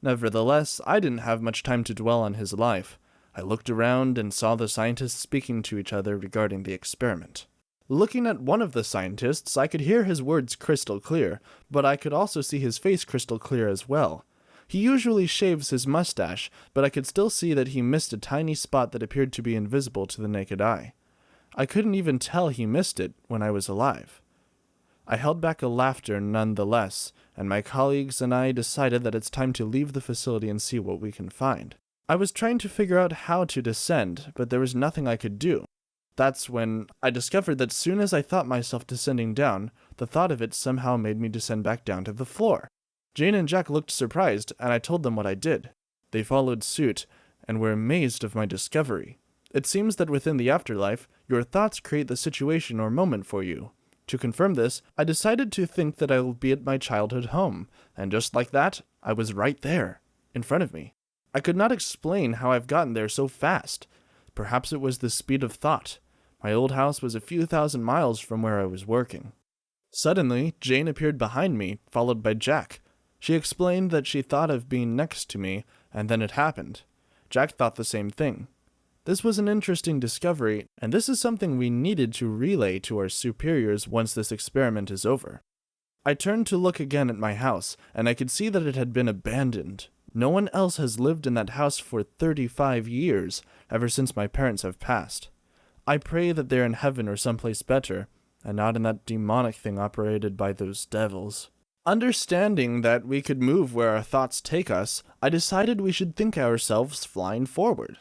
[SPEAKER 2] Nevertheless, I didn't have much time to dwell on his life. I looked around and saw the scientists speaking to each other regarding the experiment. Looking at one of the scientists, I could hear his words crystal clear, but I could also see his face crystal clear as well. He usually shaves his mustache, but I could still see that he missed a tiny spot that appeared to be invisible to the naked eye. I couldn't even tell he missed it when I was alive. I held back a laughter nonetheless, and my colleagues and I decided that it's time to leave the facility and see what we can find. I was trying to figure out how to descend, but there was nothing I could do. That's when I discovered that soon as I thought myself descending down, the thought of it somehow made me descend back down to the floor. Jane and Jack looked surprised, and I told them what I did. They followed suit, and were amazed of my discovery. It seems that within the afterlife, your thoughts create the situation or moment for you. To confirm this, I decided to think that I will be at my childhood home, and just like that, I was right there, in front of me. I could not explain how I've gotten there so fast. Perhaps it was the speed of thought. My old house was a few thousand miles from where I was working. Suddenly, Jane appeared behind me, followed by Jack. She explained that she thought of being next to me, and then it happened. Jack thought the same thing. This was an interesting discovery, and this is something we needed to relay to our superiors once this experiment is over. I turned to look again at my house, and I could see that it had been abandoned. No one else has lived in that house for 35 years, ever since my parents have passed. I pray that they're in heaven or someplace better, and not in that demonic thing operated by those devils. Understanding that we could move where our thoughts take us, I decided we should think ourselves flying forward.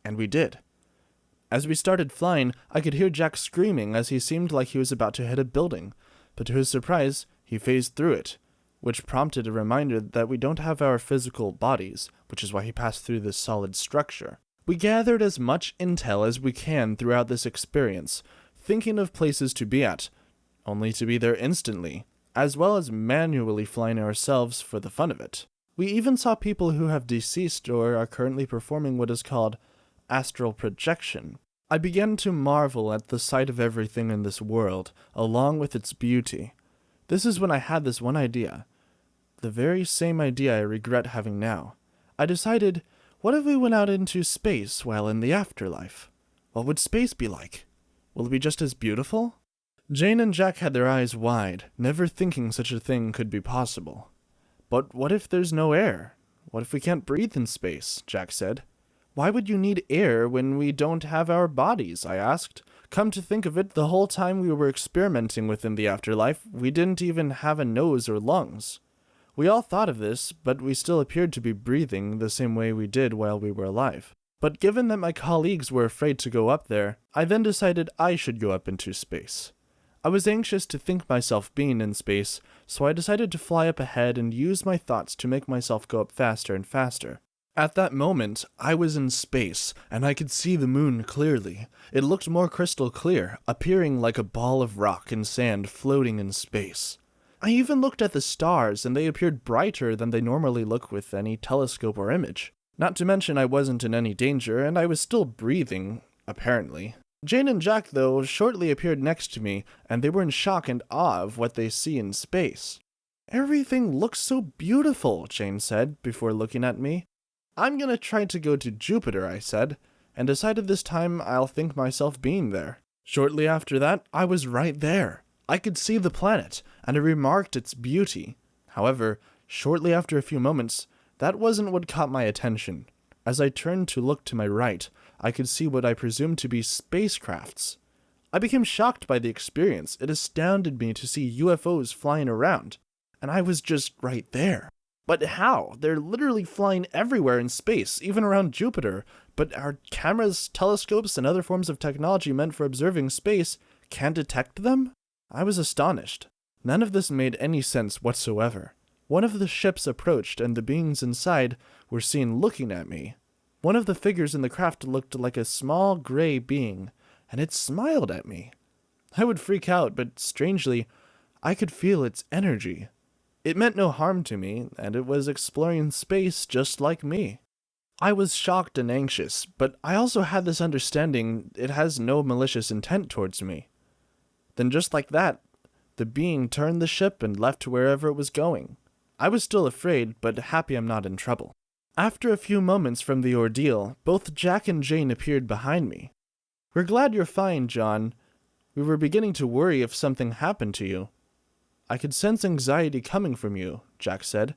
[SPEAKER 2] And we did. As we started flying, I could hear Jack screaming as he seemed like he was about to hit a building, but to his surprise, he phased through it, which prompted a reminder that we don't have our physical bodies, which is why he passed through this solid structure. We gathered as much intel as we can throughout this experience, thinking of places to be at, only to be there instantly, as well as manually flying ourselves for the fun of it. We even saw people who have deceased or are currently performing what is called astral projection. I began to marvel at the sight of everything in this world, along with its beauty. This is when I had this one idea. The very same idea I regret having now. I decided, what if we went out into space while in the afterlife? What would space be like? Will it be just as beautiful? Jane and Jack had their eyes wide, never thinking such a thing could be possible. But what if there's no air? What if we can't breathe in space? Jack said. Why would you need air when we don't have our bodies? I asked. Come to think of it, the whole time we were experimenting within the afterlife, we didn't even have a nose or lungs. We all thought of this, but we still appeared to be breathing the same way we did while we were alive. But given that my colleagues were afraid to go up there, I then decided I should go up into space. I was anxious to think myself being in space, so I decided to fly up ahead and use my thoughts to make myself go up faster and faster. At that moment, I was in space, and I could see the moon clearly. It looked more crystal clear, appearing like a ball of rock and sand floating in space. I even looked at the stars, and they appeared brighter than they normally look with any telescope or image. Not to mention I wasn't in any danger, and I was still breathing, apparently. Jane and Jack, though, shortly appeared next to me, and they were in shock and awe of what they see in space. "Everything looks so beautiful," Jane said, before looking at me. "I'm gonna try to go to Jupiter," I said, and decided this time I'll think myself being there. Shortly after that, I was right there. I could see the planet, and I remarked its beauty. However, shortly after a few moments, that wasn't what caught my attention. As I turned to look to my right, I could see what I presumed to be spacecrafts. I became shocked by the experience. It astounded me to see UFOs flying around, and I was just right there. But how? They're literally flying everywhere in space, even around Jupiter, but our cameras, telescopes, and other forms of technology meant for observing space can't detect them? I was astonished. None of this made any sense whatsoever. One of the ships approached, and the beings inside were seen looking at me. One of the figures in the craft looked like a small gray being, and it smiled at me. I would freak out, but strangely, I could feel its energy. It meant no harm to me, and it was exploring space just like me. I was shocked and anxious, but I also had this understanding it has no malicious intent towards me. Then just like that, the being turned the ship and left wherever it was going. I was still afraid, but happy I'm not in trouble. After a few moments from the ordeal, both Jack and Jane appeared behind me. "We're glad you're fine, John. We were beginning to worry if something happened to you." "I could sense anxiety coming from you," Jack said.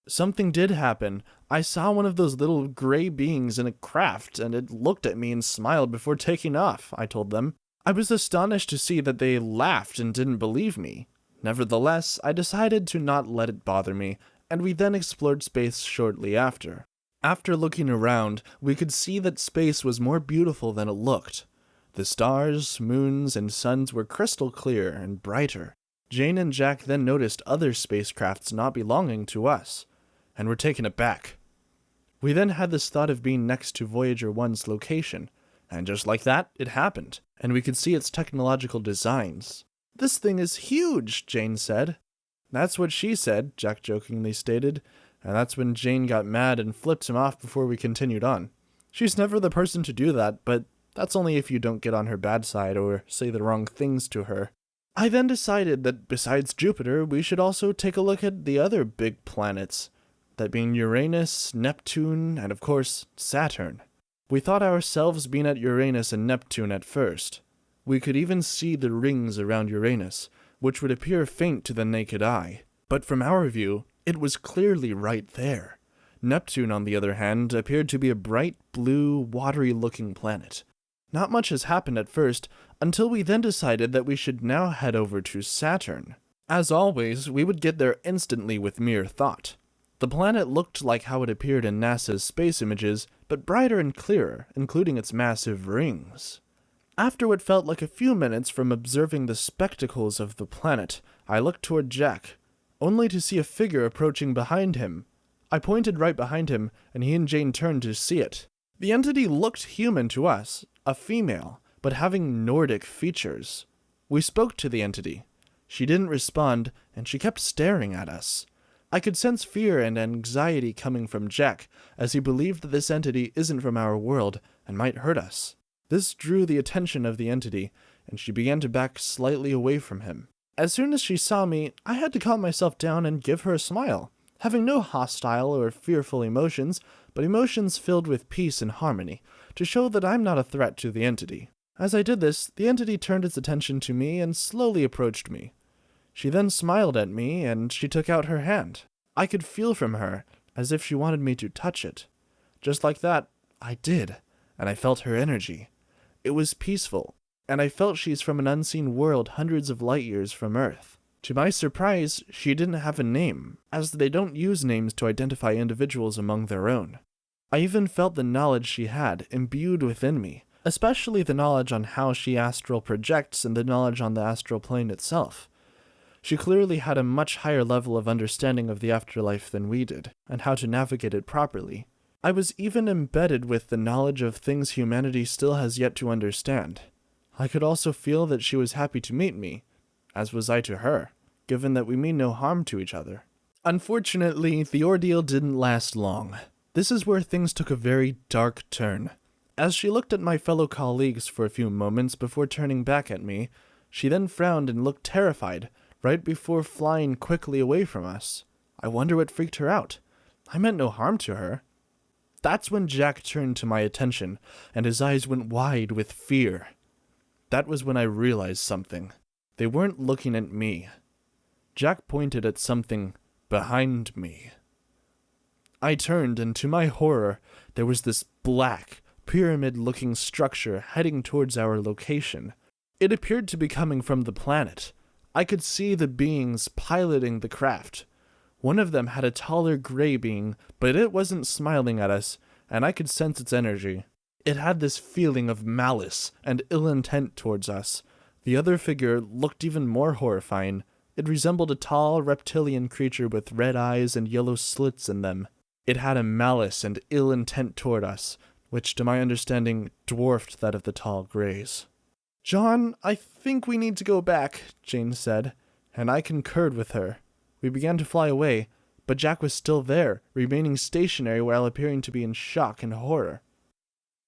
[SPEAKER 2] "Something did happen. I saw one of those little gray beings in a craft, and it looked at me and smiled before taking off," I told them. I was astonished to see that they laughed and didn't believe me. Nevertheless, I decided to not let it bother me, and we then explored space shortly after. After looking around, we could see that space was more beautiful than it looked. The stars, moons, and suns were crystal clear and brighter. Jane and Jack then noticed other spacecrafts not belonging to us, and were taken aback. We then had this thought of being next to Voyager 1's location, and just like that, it happened, and we could see its technological designs. "This thing is huge," Jane said. "That's what she said," Jack jokingly stated, and that's when Jane got mad and flipped him off before we continued on. She's never the person to do that, but that's only if you don't get on her bad side or say the wrong things to her. I then decided that besides Jupiter, we should also take a look at the other big planets, that being Uranus, Neptune, and of course, Saturn. We thought ourselves being at Uranus and Neptune at first. We could even see the rings around Uranus, which would appear faint to the naked eye. But from our view, it was clearly right there. Neptune, on the other hand, appeared to be a bright blue, watery-looking planet. Not much has happened at first, until we then decided that we should now head over to Saturn. As always, we would get there instantly with mere thought. The planet looked like how it appeared in NASA's space images, but brighter and clearer, including its massive rings. After what felt like a few minutes from observing the spectacles of the planet, I looked toward Jack, only to see a figure approaching behind him. I pointed right behind him, and he and Jane turned to see it. The entity looked human to us, a female, but having Nordic features. We spoke to the entity. She didn't respond, and she kept staring at us. I could sense fear and anxiety coming from Jack, as he believed that this entity isn't from our world and might hurt us. This drew the attention of the entity, and she began to back slightly away from him. As soon as she saw me, I had to calm myself down and give her a smile, having no hostile or fearful emotions, but emotions filled with peace and harmony, to show that I'm not a threat to the entity. As I did this, the entity turned its attention to me and slowly approached me. She then smiled at me, and she took out her hand. I could feel from her, as if she wanted me to touch it. Just like that, I did, and I felt her energy. It was peaceful, and I felt she's from an unseen world hundreds of light years from Earth. To my surprise, she didn't have a name, as they don't use names to identify individuals among their own. I even felt the knowledge she had imbued within me, especially the knowledge on how she astral projects and the knowledge on the astral plane itself. She clearly had a much higher level of understanding of the afterlife than we did, and how to navigate it properly. I was even embedded with the knowledge of things humanity still has yet to understand. I could also feel that she was happy to meet me, as was I to her, given that we mean no harm to each other. Unfortunately, the ordeal didn't last long. This is where things took a very dark turn. As she looked at my fellow colleagues for a few moments before turning back at me, she then frowned and looked terrified, right before flying quickly away from us. I wonder what freaked her out. I meant no harm to her. That's when Jack turned to my attention, and his eyes went wide with fear. That was when I realized something. They weren't looking at me. Jack pointed at something behind me. I turned, and to my horror, there was this black, pyramid-looking structure heading towards our location. It appeared to be coming from the planet. I could see the beings piloting the craft. One of them had a taller gray being, but it wasn't smiling at us, and I could sense its energy. It had this feeling of malice and ill intent towards us. The other figure looked even more horrifying. It resembled a tall reptilian creature with red eyes and yellow slits in them. It had a malice and ill intent toward us, which to my understanding dwarfed that of the tall greys. "John, I think we need to go back," Jane said, and I concurred with her. We began to fly away, but Jack was still there, remaining stationary while appearing to be in shock and horror.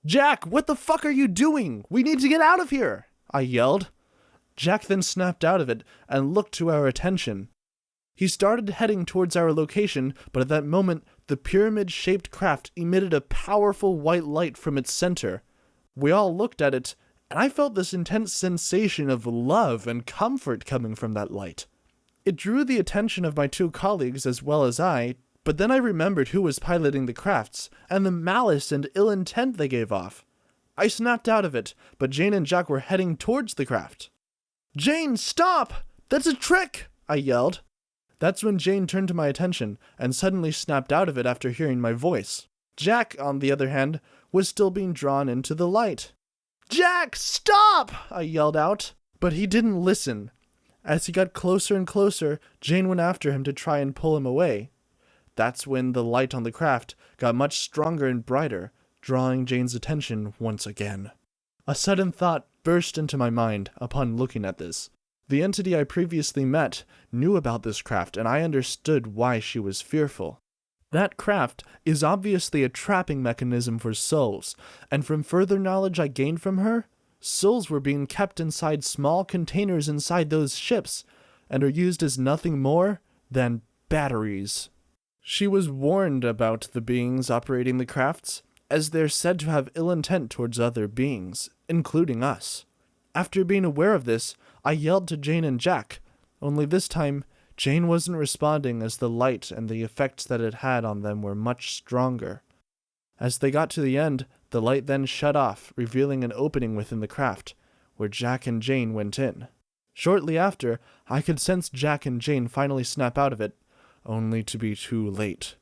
[SPEAKER 2] "Jack, what the fuck are you doing? We need to get out of here!" I yelled. Jack then snapped out of it and looked to our attention. He started heading towards our location, but at that moment, the pyramid-shaped craft emitted a powerful white light from its center. We all looked at it, and I felt this intense sensation of love and comfort coming from that light. It drew the attention of my two colleagues as well as I, but then I remembered who was piloting the crafts, and the malice and ill intent they gave off. I snapped out of it, but Jane and Jack were heading towards the craft. "Jane, stop! That's a trick!" I yelled. That's when Jane turned to my attention, and suddenly snapped out of it after hearing my voice. Jack, on the other hand, was still being drawn into the light. "Jack, stop!" I yelled out, but he didn't listen. As he got closer and closer, Jane went after him to try and pull him away. That's when the light on the craft got much stronger and brighter, drawing Jane's attention once again. A sudden thought burst into my mind upon looking at this. The entity I previously met knew about this craft, and I understood why she was fearful. That craft is obviously a trapping mechanism for souls, and from further knowledge I gained from her, souls were being kept inside small containers inside those ships, and are used as nothing more than batteries. She was warned about the beings operating the crafts, as they're said to have ill intent towards other beings, including us. After being aware of this, I yelled to Jane and Jack, only this time, Jane wasn't responding as the light and the effects that it had on them were much stronger. As they got to the end, the light then shut off, revealing an opening within the craft, where Jack and Jane went in. Shortly after, I could sense Jack and Jane finally snap out of it, only to be too late.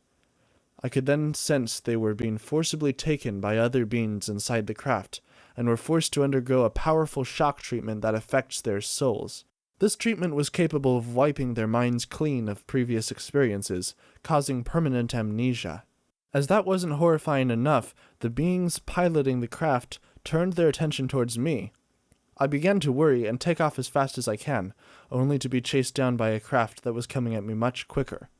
[SPEAKER 2] I could then sense they were being forcibly taken by other beings inside the craft, and were forced to undergo a powerful shock treatment that affects their souls. This treatment was capable of wiping their minds clean of previous experiences, causing permanent amnesia. As that wasn't horrifying enough, the beings piloting the craft turned their attention towards me. I began to worry and take off as fast as I can, only to be chased down by a craft that was coming at me much quicker.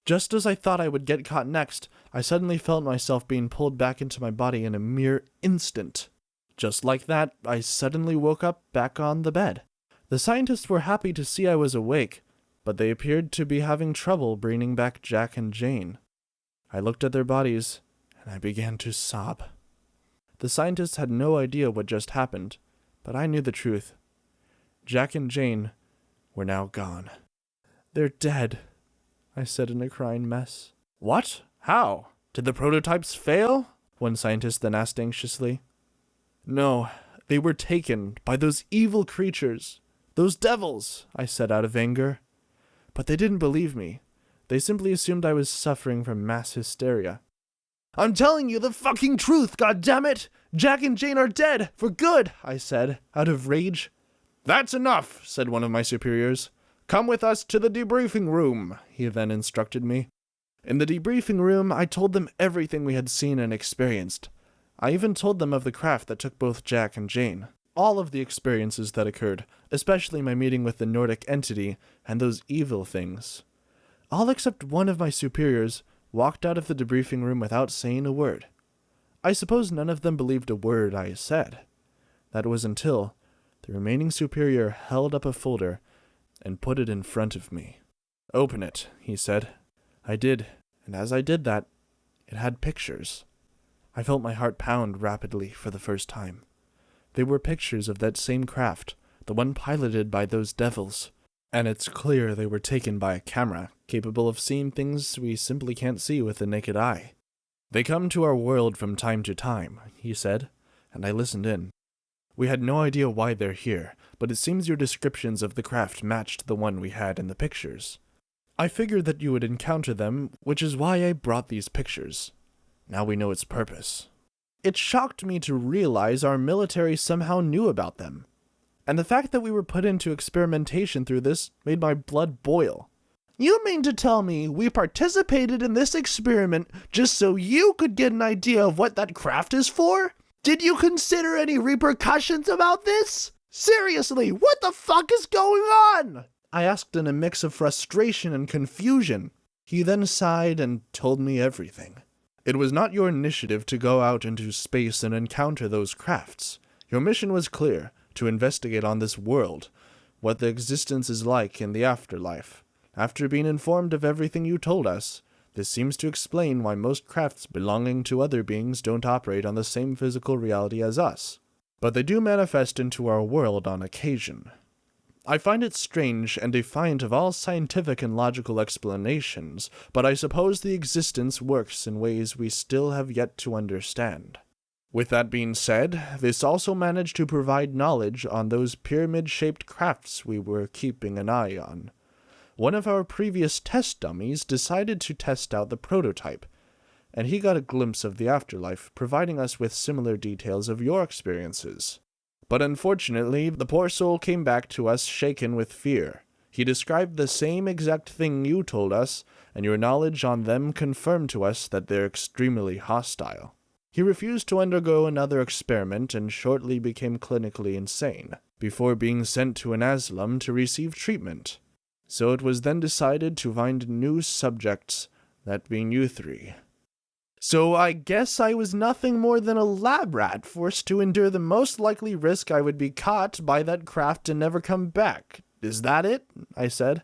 [SPEAKER 2] Just as I thought I would get caught next, I suddenly felt myself being pulled back into my body in a mere instant. Just like that, I suddenly woke up back on the bed. The scientists were happy to see I was awake, but they appeared to be having trouble bringing back Jack and Jane. I looked at their bodies, and I began to sob. The scientists had no idea what just happened, but I knew the truth. Jack and Jane were now gone. "They're dead," I said in a crying mess. "What? How? Did the prototypes fail?" one scientist then asked anxiously. "No, they were taken by those evil creatures. Those devils," I said out of anger. But they didn't believe me. They simply assumed I was suffering from mass hysteria. I'm telling you the fucking truth, goddammit! Jack and Jane are dead, for good, I said, out of rage. That's enough, said one of my superiors. Come with us to the debriefing room, he then instructed me. In the debriefing room, I told them everything we had seen and experienced. I even told them of the craft that took both Jack and Jane. All of the experiences that occurred, especially my meeting with the Nordic entity and those evil things. All except one of my superiors walked out of the debriefing room without saying a word. I suppose none of them believed a word I said. That was until the remaining superior held up a folder and put it in front of me. Open it, he said. I did, and as I did that, it had pictures. I felt my heart pound rapidly for the first time. They were pictures of that same craft, the one piloted by those devils. And it's clear they were taken by a camera, capable of seeing things we simply can't see with the naked eye. They come to our world from time to time, he said, and I listened in. We had no idea why they're here, but it seems your descriptions of the craft matched the one we had in the pictures. I figured that you would encounter them, which is why I brought these pictures. Now we know its purpose. It shocked me to realize our military somehow knew about them. And the fact that we were put into experimentation through this made my blood boil. You mean to tell me we participated in this experiment just so you could get an idea of what that craft is for? Did you consider any repercussions about this? Seriously, what the fuck is going on? I asked in a mix of frustration and confusion. He then sighed and told me everything. It was not your initiative to go out into space and encounter those crafts. Your mission was clear, to investigate on this world, what the existence is like in the afterlife. After being informed of everything you told us, this seems to explain why most crafts belonging to other beings don't operate on the same physical reality as us. But they do manifest into our world on occasion. I find it strange and defiant of all scientific and logical explanations, but I suppose the existence works in ways we still have yet to understand. With that being said, this also managed to provide knowledge on those pyramid-shaped crafts we were keeping an eye on. One of our previous test dummies decided to test out the prototype, and he got a glimpse of the afterlife, providing us with similar details of your experiences. But unfortunately, the poor soul came back to us shaken with fear. He described the same exact thing you told us, and your knowledge on them confirmed to us that they're extremely hostile. He refused to undergo another experiment and shortly became clinically insane, before being sent to an asylum to receive treatment. So it was then decided to find new subjects, that being you three. So I guess I was nothing more than a lab rat forced to endure the most likely risk I would be caught by that craft and never come back. Is that it? I said.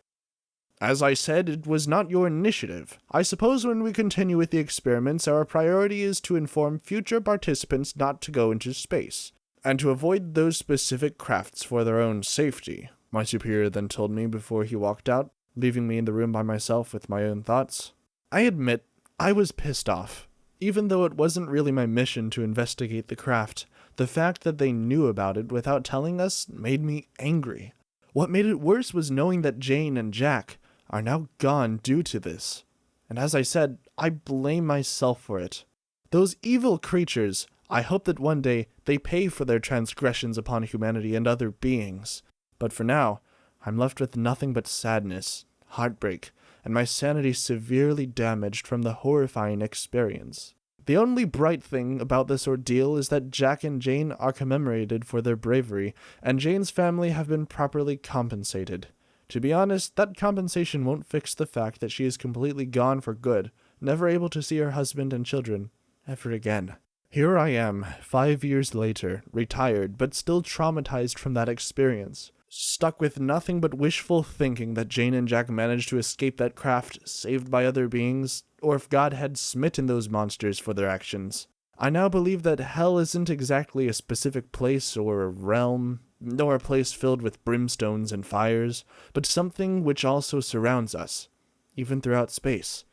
[SPEAKER 2] As I said, it was not your initiative. I suppose when we continue with the experiments, our priority is to inform future participants not to go into space, and to avoid those specific crafts for their own safety, my superior then told me before he walked out, leaving me in the room by myself with my own thoughts. I admit, I was pissed off. Even though it wasn't really my mission to investigate the craft, the fact that they knew about it without telling us made me angry. What made it worse was knowing that Jane and Jack are now gone due to this. And as I said, I blame myself for it. Those evil creatures, I hope that one day they pay for their transgressions upon humanity and other beings. But for now, I'm left with nothing but sadness, heartbreak, and my sanity severely damaged from the horrifying experience. The only bright thing about this ordeal is that Jack and Jane are commemorated for their bravery, and Jane's family have been properly compensated. To be honest, that compensation won't fix the fact that she is completely gone for good, never able to see her husband and children ever again. Here I am, 5 years later, retired, but still traumatized from that experience. Stuck with nothing but wishful thinking that Jane and Jack managed to escape that craft, saved by other beings, or if God had smitten those monsters for their actions. I now believe that hell isn't exactly a specific place or a realm, nor a place filled with brimstones and fires, but something which also surrounds us, even throughout space.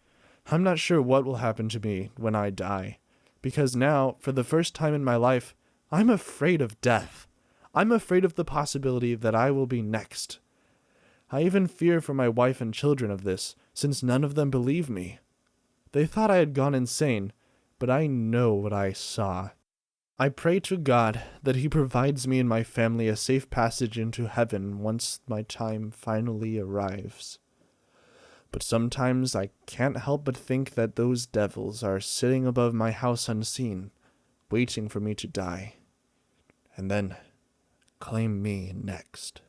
[SPEAKER 2] I'm not sure what will happen to me when I die, because now, for the first time in my life, I'm afraid of death. I'm afraid of the possibility that I will be next. I even fear for my wife and children of this, since none of them believe me. They thought I had gone insane, but I know what I saw. I pray to God that He provides me and my family a safe passage into heaven once my time finally arrives. But sometimes I can't help but think that those devils are sitting above my house unseen, waiting for me to die, and then claim me next.